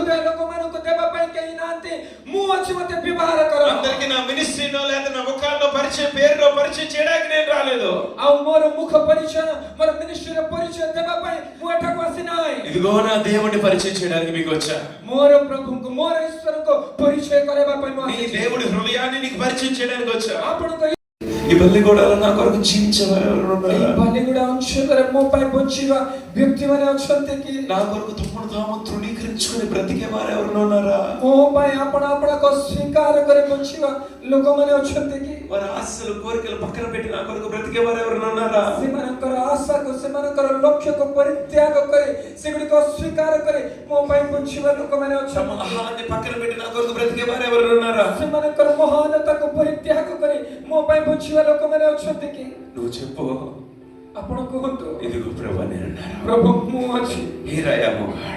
ହୃଦୟ ଲୋକମାନଙ୍କୁ ଦେବା ପାଇଁ କେହି ନାହାନ୍ତି, ମୁଁ ଅଛି ମୋତେ ବ୍ୟବହାର କର। అందరికి నా మినిస్ట్రీనో లేదా నా ముఖాన్నో పరిచయం పేరులో పరిచయం చేయడానికి నేను రాలేదు. ଆଉ ମୋର ମୁଖ ପରିଚୟ ମୋର ମିନିଷ୍ଟ୍ରିର ପରିଚୟ ଦେବା ପାଇଁ ମୁଁ ଏଠାକୁ ଆସି ନାହିଁ। ఇదిగో నా దేవుడిని పరిచయం చేయడానికి మీకు వచ్చా. ମୋର ପ୍ରଭୁଙ୍କୁ ମୋର ଈଶ୍ୱରଙ୍କୁ ପରିଚୟ କରିବା ପାଇଁ ମୁଁ నీ ଆସିଛି। దేవుడి హృదయాన్ని నీకు పరిచయం చేయడానికి వచ్చా. ଆପଣଙ୍କ ఈ బల్లిగూడలో నా కొరకు జీవించేవారు ఎవరు ఉన్నారా? ବାଲିଗୁଡ଼ା ଅଞ୍ଚଳରେ ମୋ ପାଇଁ ବଞ୍ଚିବା ବ୍ୟକ୍ତିମାନେ ଅଛନ୍ତି କି? నా కొరకు తమ్ముడు తాము తృణీకరించుకుని బ్రతికే వారు ఎవరు ఉన్నారా? ମୋ ପାଇଁ ଆପଣ ଆପଣଙ୍କ ସ୍ୱୀକାର କରି ବଞ୍ଚିବା ଲୋକମାନେ ଅଛନ୍ତି କି? వారి ఆశలు కోరికలు పక్కన పెట్టి నా కొరకు బ్రతికే వారు ఎవరు ఉన్నారా? ସେମାନଙ୍କର ଆଶାକୁ ସେମାନଙ୍କର ଲକ୍ଷ୍ୟକୁ ପରିତ୍ୟାଗ କରି ସେଗୁଡ଼ିକ ଅସ୍ୱୀକାର କରି ମୋ ପାଇଁ ବଞ୍ଚିବା ଲୋକମାନେ తమ ଅଛନ୍ତି। అహాన్ని పక్కన పెట్టి నా కొరకు బ్రతికే వారు ఎవరు ఉన్నారా? ସେମାନଙ୍କର ମହାନତାକୁ ପରିତ୍ୟାଗ କରି ମୋ ପାଇଁ ବଞ୍ଚିବା ଲୋକମାନେ ଅଛନ୍ତି କି? నువ్వు చెప్పు. ଆପଣ କୁହନ୍ତୁ। ఇదిగో ప్రభు నేనున్నాను. ପ୍ରଭୁ ମୁଁ ଅଛି, హీరాయా మొగాడ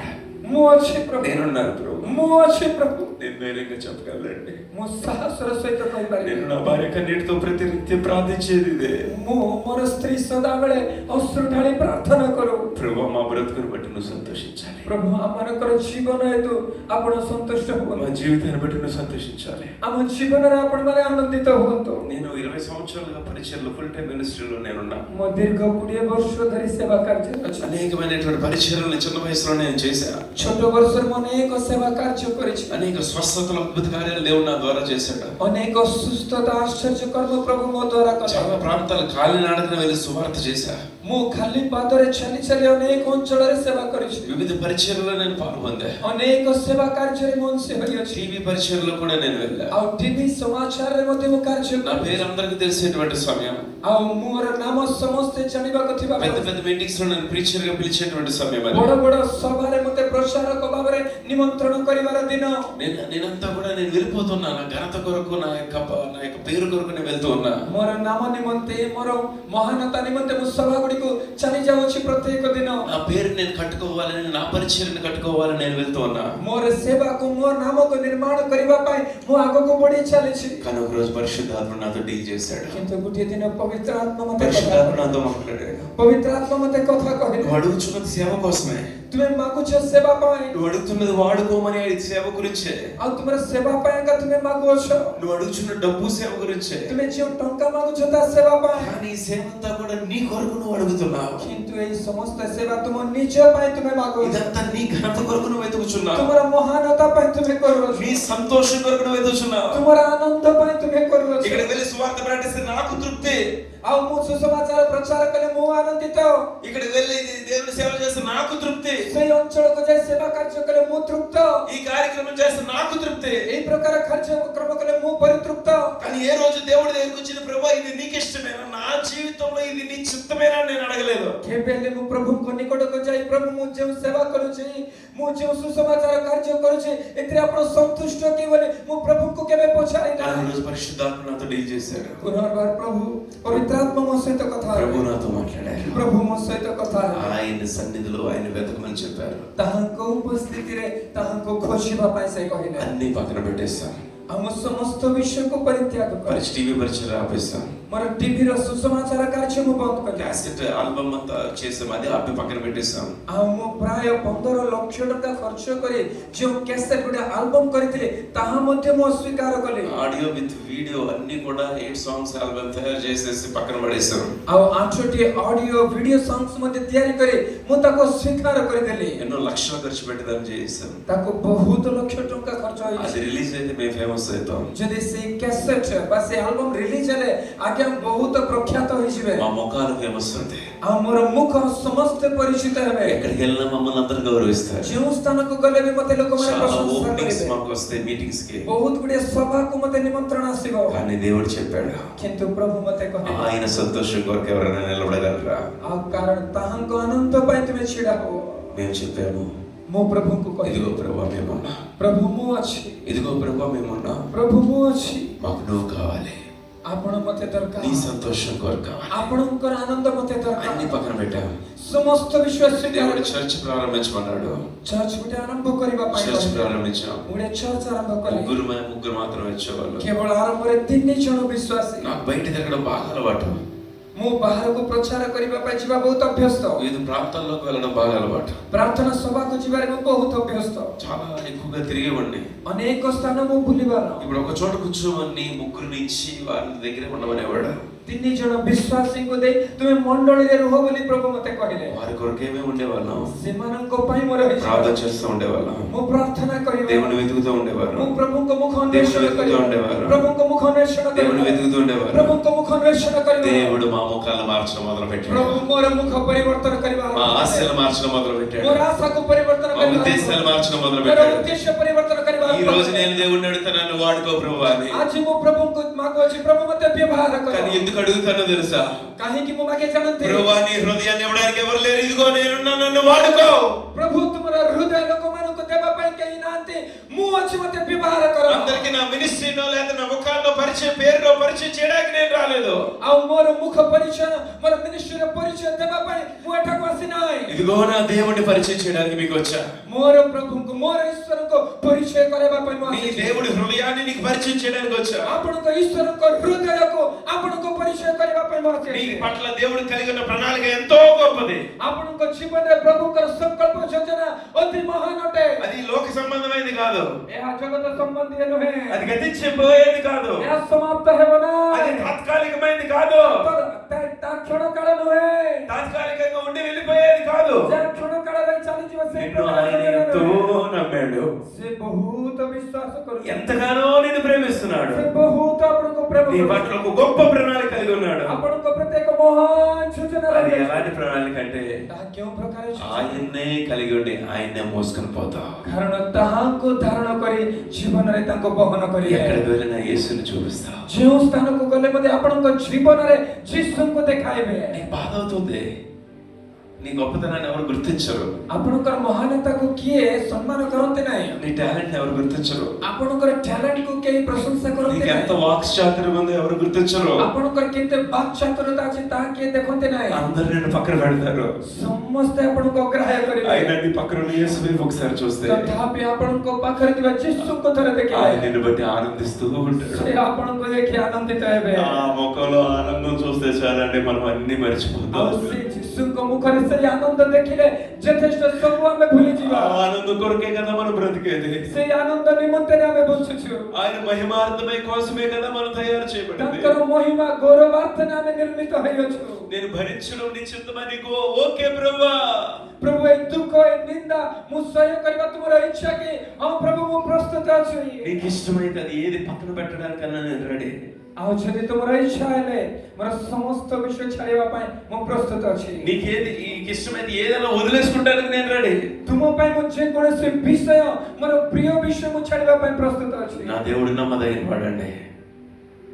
ମୁଁ ଅଛି ପ୍ରଭు, నేనున్నాను ప్రభు. ମୁଁ ଅଛି ପ୍ରଭୁ। నేను ధైర్యంగా చెప్పగలండి. ମୁଁ సాహସର ସହିତ କହିପାରିବି। నేను నా భార్య కన్నీటితో ప్రతినిత్యం ప్రార్థించేది ఇదే. ମୁଁ ମୋର ସ୍ତ୍ରୀ ସଦାବେଳେ ଅଶ୍ରୁ ଢାଳି ପ୍ରାର୍ଥନା କରୁ। ప్రభు మా బ్రతుకుని బట్టి నువ్వు సంతోషించాలి. ପ୍ରଭୁ ଆମମାନଙ୍କର ଜୀବନ ହେତୁ ଆପଣ ସନ୍ତୁଷ୍ଟ మా ହୁଅନ୍ତୁ। జీవితాన్ని బట్టి నువ్వు సంతోషించాలి. ଆମ ଜୀବନରେ ଆପଣମାନେ ଆନନ୍ଦିତ ହୁଅନ୍ତୁ। నేను 20 సంవత్సరాలుగా పరిచయంలో ఫుల్ టైం మినిస్ట్రీలో నేనున్నా. ମୁଁ ଦୀର୍ଘ 20 ବର୍ଷ ଧରି ସେବା କାର୍ଯ୍ୟରେ ଅଛି। అనేకమైనటువంటి పరిచయాలను చిన్న వయసులో నేను చేశా. ଛୋଟ ବର୍ଷରେ ମୁଁ ଅନେକ ସେବା କାର୍ଯ୍ୟ କରିଛି। అనేక స్వస్థతలు అద్భుత కార్యాలు దేవుడు నా ద్వారా చేశాడు. ଅନେକ ସୁସ୍ଥତା ଆଶ୍ଚର୍ଯ୍ୟ କର୍ମ ପ୍ରଭୁ ମୋ ଦ୍ୱାରା କଲେ। చాలా ప్రాంతాలు కాలినడకన వెళ్ళి సువార్త చేశా. ମୁଁ ଖାଲି ପାଦରେ ଚାଲି ଚାଲି ଅନେକ ଅଞ୍ଚଳରେ ସେବା କରିଛି। వివిధ పరిచయాల్లో నేను పాల్గొందా. ଅନେକ ସେବା କାର୍ଯ୍ୟରେ ମୁଁ ଅଂଶୀ ହୋଇଅଛି। టీవీ పరిచయాల్లో కూడా నేను వెళ్ళా. ଆଉ ଟିଭି ସମାଚାରରେ ମଧ୍ୟ ମୁଁ କାର୍ଯ୍ୟ నా କରେ। పేరు అందరికీ తెలిసేటువంటి సమయం. ଆଉ ମୋର నాମ ସମସ୍ତେ ଜାଣିବାକୁ ଥିବା పెద్ద పెద్ద మీటింగ్స్ లో నేను ప్రీచర్ గా పిలిచేటువంటి సమయం అది. ବଡ଼ ବଡ଼ ସଭାରେ ମୋତେ ପ୍ରଚାରକ ଭାବରେ ନିମନ୍ତ୍ରଣ କରିବାର ଦିନ। నేనంతా కూడా నేను వెళ్ళిపోతున్నా. నా ఘనత కొరకు నా యొక్క పేరు కొరకు నేను వెళ్తూ ఉన్నా. ମୋର ନାମ ନିମନ୍ତେ ମୋର ମହାନତା ନିମନ୍ତେ ମୁଁ ସଭା ଗୁଡ଼ିକୁ ଚାଲି ଯାଉଛି ପ୍ରତ୍ୟେକ ଦିନ। నా పేరు నేను కట్టుకోవాలని నా పరిచయాన్ని కట్టుకోవాలని నేను వెళ్తూ ఉన్నా. ମୋର ସେବାକୁ ମୋ ନାମକୁ ନିର୍ମାଣ କରିବା ପାଇଁ ମୁଁ ଆଗକୁ ବଢି ଚାଲିଛି। కానీ ఒక రోజు పరిశుద్ధాత్మ నాతో డీల్ చేశాడు. କିନ୍ତୁ ଗୋଟିଏ ଦିନ ପବିତ୍ର ଆତ୍ମା ମୋତେ పరిశుద్ధాత్మ నాతో మాట్లాడాడు. ପବିତ୍ର ଆତ୍ମା ମୋତେ କଥା କହିଲେ। నువ్వు అడుగుతున్నది సేవ కోసమే. ତୁମେ ମାଗୁଛ ସେବା ପାଇଁ। నువ్వు అడుగుతున్నది వాడుకోమని సేవ గురించే. ଆଉ ତୁମର ସେବା ପାଇଁ ଏକା ତୁମେ ମାଗୁଅଛ। నువ్వు అడుగుతున్న డబ్బు సేవ గురించే. ତୁମେ ଯେଉଁ ଟଙ୍କା ମାଗୁଛ ତା ସେବା ପାଇଁ। కానీ ఈ సేవ అంతా కూడా నీ కొరకు నువ్వు అడుగుతున్నావు. କିନ୍ତୁ ଏଇ ସମସ୍ତ ସେବା ତୁମ ନିଜ ପାଇଁ ତୁମେ ମାଗୁଛ। ఇదంతా నీ ఘనత కొరకు నువ్వు వెతుకుచున్నావు. ତୁମର ମହାନତା ପାଇଁ ତୁମେ କରୁଅଛ। నీ సంతోషం కొరకు నువ్వు వెతుకుచున్నావు. ତୁମର ଆନନ୍ଦ ପାଇଁ ତୁମେ କରୁଅଛ। ఇక్కడికి వెళ్ళి సువార్త ప్రకటిస్తే నాకు తృప్తి. ଆଉ ମୁଁ ସୁସମାଚାର ପ୍ରଚାର କଲେ ମୁଁ ଆନନ୍ଦିତ। ఇక్కడికి వెళ్ళి దేవుని సేవ చేస్తే నాకు తృప్తి. ସେଇ ଅଞ୍ଚଳକୁ ଯାଇ ସେବା କାର୍ଯ୍ୟ କଲେ ମୁଁ ତୃପ୍ତ। ఈ కార్యక్రమం చేస్తే నాకు తృప్తి. এই ପ୍ରକାର କାର୍ଯ୍ୟକ୍ରମ କଲେ ମୁଁ ପରିତୃପ୍ତ। కానీ ఏ రోజు దేవుడి దగ్గరికి వచ్చిన ప్రభువా ఇది నీకు ఇష్టమేనా, నా జీవితంలో ఇది నీ చిత్తమేనా నేను అడగలేదు. କେବେ ହେଲେ ମୁଁ ପ୍ରଭୁଙ୍କ ନିକଟକୁ ଯାଇ ପ୍ରଭୁ ମୁଁ ଯେଉଁ ସେବା କରୁଛି ମୁଁ ଯେଉଁ ସୁସମାଚାର କାର୍ଯ୍ୟ କରୁଛି ଏଥିରେ ଆପଣ ସନ୍ତୁଷ୍ଟ କି ବୋଲି ମୁଁ ପ୍ରଭୁଙ୍କୁ କେବେ ପଚାରି కానీ ନାହିଁ। ఈ రోజు పరిశుద్ధాత్మ నాతో డీల్ చేశాడు. ପୁନର୍ବାର ପ୍ରଭୁ ପବିତ୍ର ଆତ୍ମା ମୋ ସହିତ କଥା ହେଲେ। ప్రభు నాతో మాట్లాడారు. ପ୍ରଭୁ ମୋ ସହିତ କଥା ହେଲେ। ఆయన సన్నిధిలో ఆయన వెతకమని చెప్పారు. ତାହାଙ୍କ ଉପସ୍ଥିତିରେ ତାହାଙ୍କୁ ଖୋଜିବା ପାଇଁ ସେ କହିଲେ। అన్ని పక్కన పెట్టేస్తాం. ଆମ ସମସ୍ତ ବିଷୟକୁ ପରିତ୍ୟାଗ କରେ। టీవీ పరిచయం ఆపేస్తాం. ମୋର ଟିଭିର ସୁସମାଚାର କାର୍ଯ୍ୟ ମୁଁ ବନ୍ଦ କଲି। క్యాసెట్ ఆల్బమ్ అంతా చేసాం, అది ఆపి పక్కన పెట్టేస్తాం. ଆଉ ମୁଁ ପ୍ରାୟ 15 ଲକ୍ଷ ଟଙ୍କା ଖର୍ଚ୍ଚ କରି ଯେଉଁ କ୍ୟାସେଟ୍ ଗୋଟେ ଆଲବମ୍ କରିଥିଲି ତାହା ମଧ୍ୟ ମୁଁ ଅସ୍ୱୀକାର କଲି। ఆడియో విత్ వీడియో అన్ని కూడా 8 సాంగ్స్ ఆల్బమ్ తయారు చేసేసి పక్కన పడేసాం. ଆଉ 8ଟି ଅଡିଓ ଭିଡିଓ ସଙ୍ଗ୍ସ ମଧ୍ୟ ତିଆରି କରି ମୁଁ ତାକୁ ଅସ୍ୱୀକାର କରିଦେଲି। ఎన్నో లక్షలు ఖర్చు పెట్టి దాన్ని చేసాం. ତାକୁ ବହୁତ ଲକ୍ଷ ଟଙ୍କା ଖର୍ଚ୍ଚ ହୋଇଛି। అది రిలీజ్ అయితే మేము ఫేమస్ అవుతాం. ଯଦି ସେଇ କ୍ୟାସେଟ୍ ବା ସେ ଆଲବମ୍ ରିଲିଜ ହେଲେ ଆଜ୍ଞା ବହୁତ ପ୍ରଖ୍ୟାତ ହୋଇଯିବେ। మా ముఖాలు ఫేమస్ అవుతాయి. ଆଉ ମୋର ମୁଖ ସମସ୍ତେ ପରିଚିତ ହେବେ। ఎక్కడికి వెళ్ళినా మమ్మల్ని అందరూ గౌరవిస్తారు. ଯେଉଁ ସ୍ଥାନକୁ ଗଲେ ବି ମୋତେ ଲୋକମାନେ చాలా ପ୍ରଶଂସା ఓపెనింగ్స్ କରିବେ। మాకు వస్తాయి మీటింగ్స్ కి. ବହୁତ ଗୁଡ଼ିଏ ସଭାକୁ ମୋତେ ନିମନ୍ତ୍ରଣ ଆସିବ। కానీ దేవుడు చెప్పాడు, କିନ୍ତୁ ପ୍ରଭୁ ମୋତେ କହିଲେ ఆయన సంతోషం కొరకు ఎవరైనా నిలబడగలరా? ଆଉ କାରଣ ତାହାଙ୍କ ଆନନ୍ଦ ପାଇଁ ତୁମେ ଛିଡ଼ା ହୁଅ। మేము చెప్పాము, ମୁଁ ପ୍ରଭୁଙ୍କୁ କହିଲି ఇదిగో ప్రభువా మేమున్నా. ପ୍ରଭୁ ମୁଁ ଅଛି। ఇదిగో ప్రభువా మేమున్నా. ପ୍ରଭୁ ମୁଁ ଅଛି। మాకు నువ్వు కావాలి. ଆପଣ ମୋତେ ଦରକାର। నీ సంతోషం కొరకు కావాలి. ଆପଣଙ୍କର ଆନନ୍ଦ ମୋତେ ଦରକାର। అన్ని పక్కన పెట్టాము. ସମସ୍ତ ବିଶ୍ୱାସ దేవుడు చర్చ్ ప్రారంభించమన్నాడు. ଚର୍ଚ୍ଚ ଗୋଟେ ଆରମ୍ଭ କରିବା ପାଇଁ చర్చ్ ప్రారంభించాం. ଗୋଟେ ଚର୍ଚ୍ଚ ଆରମ୍ଭ କଲେ। ముగ్గురు మాత్రం వచ్చేవాళ్ళు. କେବଳ ଆରମ୍ଭରେ 3 ଜଣ ବିଶ୍ୱାସୀ। నాకు బయట తిరగడం బాగా అలవాటు. ମୁଁ ବାହାରକୁ ପ୍ରଚାର କରିବା ପାଇଁ ଯିବା ବହୁତ ଅଭ୍ୟସ୍ତ। వివిధ ప్రాంతాల్లోకి వెళ్ళడం బాగా అలవాటు. ପ୍ରାର୍ଥନା ସଭାକୁ ଯିବାରେ ମୁଁ ବହୁତ ଅଭ୍ୟସ୍ତ। చాలా ఎక్కువగా తిరిగేవాడిని. ଅନେକ ସ୍ଥାନ ମୁଁ ବୁଲିବାର। ఇప్పుడు ఒక చోట కూర్చోమని ముగ్గురిని ఇచ్చి వారి దగ్గరే ఉండమనేవాడు. 3 ଜଣ ବିଶ୍ୱାସୀଙ୍କୁ ଦେଇ ତୁମେ ମଣ୍ଡଳୀରେ ରୁହ ବୋଲି ପ୍ରଭୁ ମତେ କହିଲେ। వారి కొరకేమే ఉండేవాళ్ళం. ସେମାନଙ୍କ ପାଇଁ ମୋର ప్రార్థన చేస్తూ ఉండేవాళ్ళం. ମୁଁ ପ୍ରାର୍ଥନା କରିବି। దేవుని వెతుకుతూ ఉండేవారు. ମୁଁ ପ୍ରଭୁଙ୍କ ମୁଖ ଅନ୍వేଷଣ କରିବି। ପ୍ରଭୁଙ୍କ ମୁଖ ଅନ୍వేଷଣ କରିବି। దేవుని వెతుకుతూ ఉండేవారు. ପ୍ରଭୁଙ୍କ ముఖ ଅନ୍వేଷణ କରିବି। దేవుడు మా ముఖాలను మార్చడం మొదలుపెట్టాడు. ପ୍ରଭୁ ମୋର ମୁଖ ପରିବର୍ତ୍ତନ କରିବା। మా ఆశలు మార్చడం మొదలుపెట్టాడు. ମୋର ఆశకు ପରିବର୍ତ୍ତନ మా କରିବା। ఉద్దేశాలు మార్చడం ମୋର మొదలుపెట్టాడు. ఉద్దేశ్ୟ ପରିବର୍ତ୍ତନ କରିବା। ఈ రోజు నేను దేవుడిని అడుగుతాను, వాడుకో ప్రభువా అని. ଆଜି ମୁଁ ପ୍ରଭୁଙ୍କୁ ମାଗୁଅଛି, ପ୍ରଭୁ ମତେ ବ୍ୟବହାର କର। కానీ ఎందుకు అడుగుతానో తెలుసా? କାହିଁକି ମୁଁ ମାଗେ ଜାଣନ୍ତି? ప్రభువా నీ హృదయాన్ని ఇవ్వడానికి ఎవరు లేరు, ఇదిగో నేనున్నా, నన్ను వాడుకో. ପ୍ରଭୁ ତୁମର ହୃଦୟ ଲୋକମାନଙ୍କୁ ଦେବା ପାଇଁ କେହି ନାହାନ୍ତି, ମୁଁ ଅଛି, ମତେ ବ୍ୟବହାର କର। అందరికి నా మినిస్ట్రీనో లేదా నా ముఖాల్లో పరిచయం, పేరులో పరిచయం చేయడానికి నేను రాలేదు. ଆଉ ମୋର ମୁଖ ପରିଚୟ, ମୋର ମିନିଷ୍ଟ୍ରିର ପରିଚୟ ଦେବା ପାଇଁ ମୁଁ ଏଠାକୁ ଆସି ନାହିଁ। ఇదిగో నా దేవుడిని పరిచయం చేయడానికి మీకు వచ్చా. ମୋର ପ୍ରଭୁଙ୍କୁ, ମୋର ଈଶ୍ୱରଙ୍କୁ ପରିଚୟ କରାଇବା ପାଇଁ ମୁଁ నీ ଆସିଛି। దేవుడి హృదయాన్ని నీకు పరిచయం చేయడానికి వచ్చా. ଆପଣଙ୍କ ଈଶ୍ୱରଙ୍କ ହୃଦୟକୁ ଆପଣଙ୍କୁ ପରିଚୟ କରିବା ପାଇଁ ମୁଁ నీ ଆସିଛି। పట్ల దేవుడు కలిగి ఉన్న ప్రణాళిక ఎంతో గొప్పది. ଆପଣଙ୍କ ଜୀବନରେ ପ୍ରଭୁଙ୍କର ସଂକଳ୍ପ ଯୋଜନା ଅତି ମହାନ ଅଟେ। అది లోక సంబంధమైనది కాదు. ଏହା ଜଗତ ସମ୍ବନ୍ଧୀୟ ନୁହେଁ। అది గతించిపోయేది కాదు. ଏହା ସମାପ୍ତ ହେବ అది ନାହିଁ। తాత్కాలికమైనది కాదు. ତା କ୍ଷଣ କାଳ ନୁହେଁ। తాత్కాలికంగా ఉండి వెళ్ళిపోయేది కాదు. ଯାହା କ୍ଷଣ କାଳରେ ଚାଲିଯିବ ସେ నిన్ను ఆయన ఎంతో నమ్మాడు. ସେ ବହୁତ ବିଶ୍ୱାସ କରୁଛି। ఎంతగానో నిన్ను ప్రేమిస్తున్నాడు. ସେ ବହୁତ ଆପଣଙ୍କୁ ପ୍ରେମ నీ କରୁଛି। పట్ల ఒక గొప్ప ప్రణాళిక కలిగి ఉన్నాడు. ଆପଣଙ୍କ ପ୍ରତି ଏକ ମହାନ ସୂଚନା అది ରହିଛି। ఎలాంటి ప్రణాళిక అంటే ତାହା କେଉଁ ପ୍ରକାର ସୂଚନା? ఆయన్నే కలిగి ఉండి ఆయన్నే మోసుకొని పోతావు. କାରଣ ତାହାଙ୍କୁ ଧାରଣ କରି ଜୀବନରେ ତାଙ୍କୁ ବହନ କରିବେ। ఎక్కడికి వెళ్ళినా యేసుని చూపిస్తావు. ଯେଉଁ ସ୍ଥାନକୁ ଗଲେ ମଧ୍ୟ ଆପଣଙ୍କ ଜୀବନରେ ଯୀଶୁଙ୍କୁ ଦେଖାଇବେ। నీకు బాధ అవుతుంది. నీ గొప్పతనాన్ని ఎవరు గుర్తించరు. ଆପଣଙ୍କର ମହାନତାକୁ କିଏ ସମ୍ମାନ କରନ୍ତି ନାହିଁ। నీ టాలెంట్ ఎవరు గుర్తించరు. ଆପଣଙ୍କର ଟ୍ୟାଲେଣ୍ଟକୁ କେହି ପ୍ରଶଂସା କରନ୍ତି నీకు ఎంత ନାହିଁ। వాక్చాతుర్యం ఉందో ఎవరు గుర్తించరు. ଆପଣଙ୍କର କେତେ ବାକ୍ଚାତୁରତା ଅଛି ତାହା କିଏ ଦେଖନ୍ତି ନାହିଁ। అందరూ నిన్ను పక్కన పెడతారు. ସମସ୍ତେ ଆପଣଙ୍କୁ ଅଗ୍ରାହ୍ୟ କରିବେ। అయినా నీ పక్కన ఉన్న యేసుని ఒకసారి చూస్తే ତଥାପି ଆପଣଙ୍କ ପାଖରେ ଥିବା ଯୀଶୁଙ୍କୁ ଥରେ ఆయన ଦେଖିବେ। నిన్ను బట్టి ఆనందిస్తూ ఉంటాడు. ସେ ଆପଣଙ୍କୁ ଦେଖି ଆନନ୍ଦିତ ହେବେ। ఆ ముఖంలో ఆనందం చూస్తే చాలండి మనం అన్ని మర్చిపోతాం. ଆଉ ସେ ଯୀଶୁଙ୍କ ମୁଖରେ ସେଇ ଆନନ୍ଦ ଦେଖିଲେ ଯଥେଷ୍ଟ ସବୁ ଆମେ ଭୁଲିଯିବା। ఆ ఆనందం కొరకే కదా మనం బ్రతికేది. ସେଇ ଆନନ୍ଦ ନିମନ୍ତେ ଆମେ ବଞ୍ଚୁଛୁ। ఆయన మహిమార్థమై కోసమే కదా మనం తయారు చేయబడింది. ତାଙ୍କର ମହିମା ଗୌରବାର୍ଥନା ଆମେ ନିର୍ମିତ ହୋଇଅଛୁ। నేను భరించడం నీ చిత్తమని ఓకే ప్రభువా. ପ୍ରଭୁ ଏ ଦୁଃଖ ଏ ନିନ୍ଦା ମୁଁ ସହ୍ୟ କରିବା ତୁମର ଇଚ୍ଛା କି? ହଁ ପ୍ରଭୁ ମୁଁ ପ୍ରସ୍ତୁତ ଅଛି। నీకు ఇష్టమైతే అది ఏది పక్కన పెట్టడానికన్నా నేను రెడీ. ଆଉ ଯଦି ତୁମର ଇଚ୍ଛା ହେଲେ ମୋର ସମସ୍ତ ବିଷୟ ଛାଡ଼ିବା ପାଇଁ ମୁଁ ପ୍ରସ୍ତୁତ ଅଛି। నీకేది ఇష్టమైతే ఏదైనా వదిలేసుకుంటానికి నేను రెడీ. ତୁମ ପାଇଁ ମୁଁ ଯେକୌଣସି ବିଷୟ ମୋର ପ୍ରିୟ ବିଷୟ ମୁଁ ଛାଡ଼ିବା ପାଇଁ ପ୍ରସ୍ତୁତ ଅଛି। నా దేవుడు నమ్మదగిన వాడండి.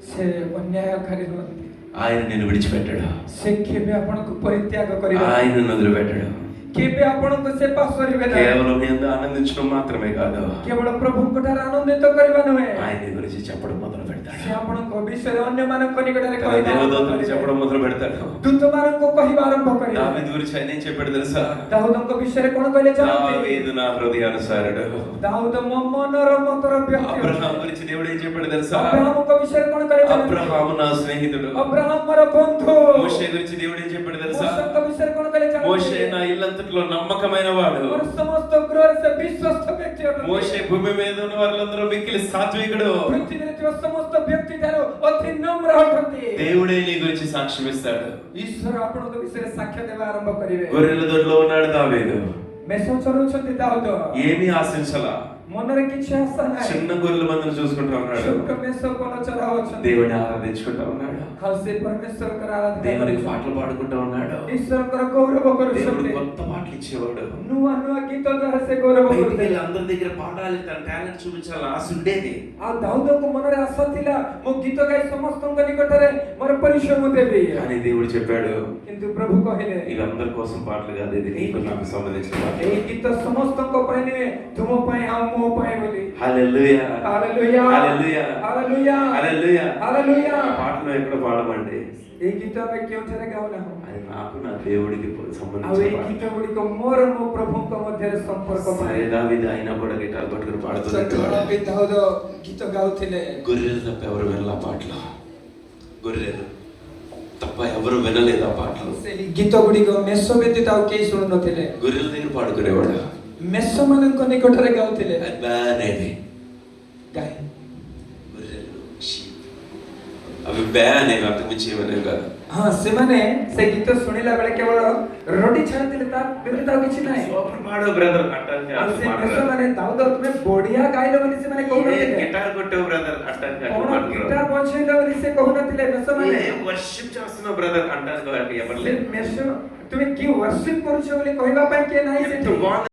ସେ ଅନ୍ୟାୟକାରୀ ନୁହନ୍ତି। ఆయన నిన్ను విడిచిపెట్టాడు. ସେ କେବେ ଆପଣଙ୍କୁ ପରିତ୍ୟାଗ କରିବେ ନାହିଁ। ఆయన నిన్ను వదిలిపెట్టాడు. କେବେ ଆପଣଙ୍କୁ ସେ ପାଶ କରିବେ ନାହିଁ। కేవలం నీ యందు ఆనందించడం మాత్రమే కాదు, କେବଳ ପ୍ରଭୁଙ୍କ ଠାରେ ଆନନ୍ଦିତ କରିବା ନୁହେଁ, ఆయన గురించి చెప్పడం మొదలు పెడతాడు. ସେ ଆପଣଙ୍କ ବିଷୟରେ ଅନ୍ୟମାନଙ୍କ ନିକଟରେ తన କହିବା దేవదూతలకు చెప్పడం మొదలు పెడతాడు. ଦୂତମାନଙ୍କୁ କହିବା ଆରମ୍ଭ କରିବେ। దావీదు గురించి ఆయన ఏం చెప్పాడు తెలుసా? ଦାଉଦଙ୍କ ବିଷୟରେ କ'ଣ କହିଲେ ଜାଣନ୍ତି? దావీదు నా హృదయానుసారుడు. ଦାଉଦ ମୋ ମନର ମତର ବ୍ୟକ୍ତି। అబ్రహాం గురించి దేవుడు ఏం చెప్పాడు తెలుసా? అబ్రహాముଙ୍କ విଷୟରେ କ'ଣ କହିଲେ ଜାଣନ୍ତି? అబ్రహాము నా స్నేహితుడు. అబ్రహాం ମୋର ବନ୍ଧୁ। మోషే గురించి దేవుడు ఏం చెప్పాడు తెలుసా? మోషేଙ୍କ విଷୟରେ କ'ଣ କହିଲେ ଜାଣନ୍ତି? మోషే నా ఇల్లంతట్లో నమ్మకమైన వాడు. ମୋର ସମସ୍ତ ଗୃହରେ ସେ ବିଶ୍ୱସ୍ତ ବ୍ୟକ୍ତି ଅଟନ୍ତି। మోషే భూమి మీద ఉన్న వారందరూ మిక్కిలి సాత్వికుడు. ପୃଥିବୀରେ ଥିବା ସମସ୍ତ ବ୍ୟକ୍ତି ଠାରୁ ଅତି ନମ୍ର ଅଟନ୍ତି। దేవుడే నీ గురించి సాక్ష్యం ఇస్తాడు. ଈଶ୍ୱର ଆପଣଙ୍କ ବିଷୟରେ ସାକ୍ଷ୍ୟ ଦେବା ଆରମ୍ଭ କରିବେ। గొర్రెల దొడ్లో ఉన్నాడు దావీదు. ମେଷ ଚରାଉଛନ୍ତି ଦାଉଦ। ఏమీ ఆశించలా. ମନରେ କିଛି ଆଶା ନାହିଁ। చిన్న గొర్రెల మందను చూసుకుంటూ ఉన్నాడు. ଛୋଟ ମେଷ ବନ ଚରାଉଛନ୍ତି। దేవుని ఆరాధించుకుంటూ ఉన్నాడు. ଆଉ ସେ ପରମେଶ୍ୱରଙ୍କର ଆରାଧନା దేవునికి କରୁଛନ୍ତି। పాటలు పాడుకుంటూ ఉన్నాడు. ଈଶ୍ୱରଙ୍କର ଗୌରବ దేవుడు କରୁଛନ୍ତି। కొత్త పాటలు ఇచ్చేవాడు. ନୂଆ ନୂଆ ଗୀତ ଦ୍ୱାରା ସେ ଗୌରବ బయటికి କରୁଥିଲେ। వెళ్ళి అందరి దగ్గర పాడాలి, తన టాలెంట్ చూపించాలి ఆశ ఉండేది. ଆଉ ଦାଉଦଙ୍କ ମନରେ ଆଶା ଥିଲା, ମୁଁ ଗୀତ ଗାଇ ସମସ୍ତଙ୍କ ନିକଟରେ ମୋର ପରିଚୟ ମୁଁ ଦେବି। కానీ దేవుడు చెప్పాడు, କିନ୍ତୁ ପ୍ରଭୁ କହିଲେ, ఇది అందరి కోసం పాటలు కాదు, ఇది నీకు నాకు సంబంధించిన పాట. ଏଇ ଗୀତ ସମସ୍ତଙ୍କ ପାଇଁ ନୁହେଁ, ତୁମ ପାଇଁ ଆଉ ମୋ ପାଇଁ ବୋଲି। హల్లెలూయా, ହାଲେଲୁୟା, హల్లెలూయా, ହାଲେଲୁୟା, హల్లెలూయా. ହାଲେଲୁୟା। పాటలు ఎక్కడ పాడమండి? ଏଇ ଗୀତ ଆମେ କେଉଁଠାରେ ଗାଉନାହୁଁ। అది నాకు నా దేవుడికి ଆଉ సంబంధించిన ଏଇ పాట. ଗୀତ ଗୁଡ଼ିକ ମୋର ମୋ ପ୍ରଭୁଙ୍କ ମଧ୍ୟରେ ସମ୍ପର୍କ ପାଇଁ। దావీదు అయినా కూడా గిటార్ పట్టుకుని పాడుతున్నట్టు ତଥାପି ଦାଉଦ ଗୀତ ଗାଉଥିଲେ। గొర్రెలు తప్ప ఎవరు వెళ్ళా పాటలు. గొర్రెలు తప్ప ఎవరు వినలేదు ఆ పాటలు. ସେହି ଗୀତ ଗୁଡ଼ିକ ମେଷ ବ୍ୟତୀତ ଆଉ କେହି ଶୁଣୁନଥିଲେ। గొర్రెల దగ్గర పాడుకునేవాడు. ମେଷମାନଙ୍କ ନିକଟରେ ଗାଉଥିଲେ। అది బా అనేది ଗାଏ గొర్రెలు, sheep. అవి బా అనేవి, అంతకుమించి ఏమనేవి కాదు. ହଁ, ସେମାନେ ସେ ଗୀତ ଶୁଣିଲା ବେଳେ କେବଳ ରଡ଼ି ଛାଡୁଥିଲେ, ତା ବ୍ୟତୀତ ଆଉ କିଛି ନାହିଁ। సూపర్ పాడు బ్రదర్ అంటాను. ଆଉ ସେ ମେଷମାନେ ଦାଉଦ ତୁମେ ବଢିଆ ଗାଇଲ ବୋଲି ସେମାନେ କହୁନଥିଲେ। గిటార్ కొట్టావు బ్రదర్ అంటాను. କଣ ଗୀଟାର ବଜେଇଲ ବୋଲି ସେ କହୁନଥିଲେ ମେଷମାନେ। వర్షిప్ చేస్తున్నావు బ్రదర్ అంటాను. ఎవరు ସେ ମେଷ ତୁମେ କି ୱର୍ସିପ କରୁଛ ବୋଲି କହିବା ପାଇଁ କିଏ ନାହିଁ ସେଠି।